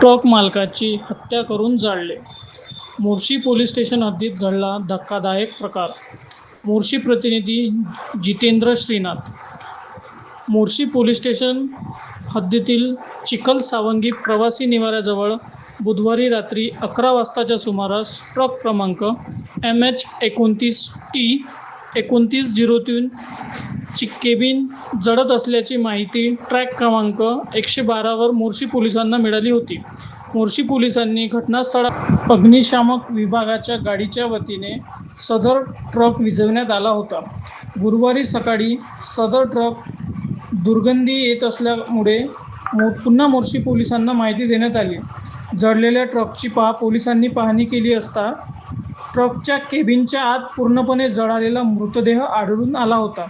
Truck मालकाची हत्या करून जाळले. मोर्शी पोलीस स्टेशन हद्दीत घडला धक्कादायक प्रकार. मोर्शी प्रतिनिधी जितेंद्र श्रीनाथ. मोर्शी पोलीस स्टेशन हद्दीतील चिखलसावंगी प्रवासी निवाऱ्याजवळ बुधवारी रात्री 11 वाजताच्या सुमारास ट्रक क्रमांक MH29T2903 ची केबिन जळत असल्याची माहिती ट्रक क्रमांक 112 वर मोर्शी पोलिसांना मिळाली होती. मोर्शी पोलिसांनी घटनास्थळात अग्निशामक विभागाच्या गाडीच्या वतीने सदर ट्रक विझवण्यात आला होता. गुरुवारी सकाळी सदर ट्रक दुर्गंधी येत असल्यामुळे पुन्हा मोर्शी पोलिसांना माहिती देण्यात आली. जळलेल्या ट्रकची पोलिसांनी पाहणी केली असता ट्रकच्या केबिनच्या आत पूर्णपणे जळालेला मृतदेह आढळून आला होता.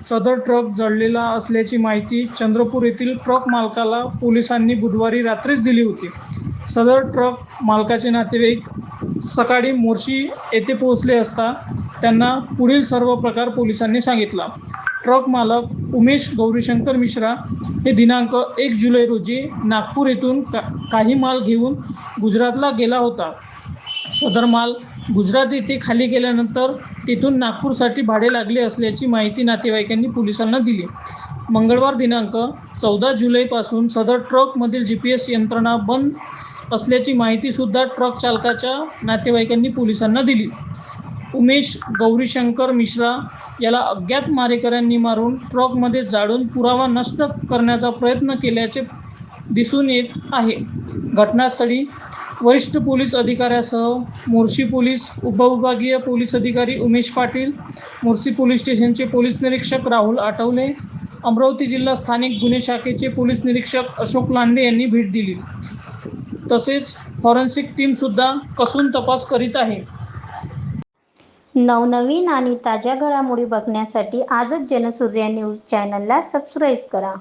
सदर ट्रक जळलेला असल्याची माहिती चंद्रपूर येथील ट्रक मालकाला पोलिसांनी बुधवारी रात्रीच दिली होती. सदर ट्रक मालकाचे नातेवाईक सकाळी मोर्शी येथे पोहोचले असता त्यांना पुढील सर्व प्रकार पोलिसांनी सांगितला. ट्रक मालक उमेश गौरीशंकर मिश्रा हे दिनांक 1 जुलै रोजी नागपूर येथून काही माल घेऊन गुजरातला गेला होता. सदर माल गुजरात येथे खाली गेल्यानंतर तेथून नागपूरसाठी भाडे लागले असल्याची माहिती नातेवाईकांनी पोलिसांना दिली. मंगळवार दिनांक 14 जुलैपासून सदर ट्रकमधील GPS यंत्रणा बंद असल्याची माहितीसुद्धा ट्रक चालकाच्या नातेवाईकांनी पोलिसांना दिली. उमेश गौरीशंकर मिश्रा याला अज्ञात मारेकऱ्यांनी मारून ट्रकमध्ये जाळून पुरावा नष्ट करण्याचा प्रयत्न केल्याचे दिसून येत आहे. घटनास्थळी वरिष्ठ पोलीस अधिकाऱ्यासह मोर्शी पोलीस उपविभागीय पोलीस अधिकारी उमेश पाटील, मोर्शी पोलीस स्टेशनचे पोलीस निरीक्षक राहुल आठवले, अमरावती जिल्हा स्थानिक गुन्हे शाखेचे पोलीस निरीक्षक अशोक लांडे यांनी भेट दिली. तसेच फॉरेन्सिक टीमसुद्धा कसून तपास करीत आहे. नवनवीन आणि ताज्या घडामोडी बघण्यासाठी आजच जनसूर्य न्यूज चॅनलला सबस्क्राईब करा.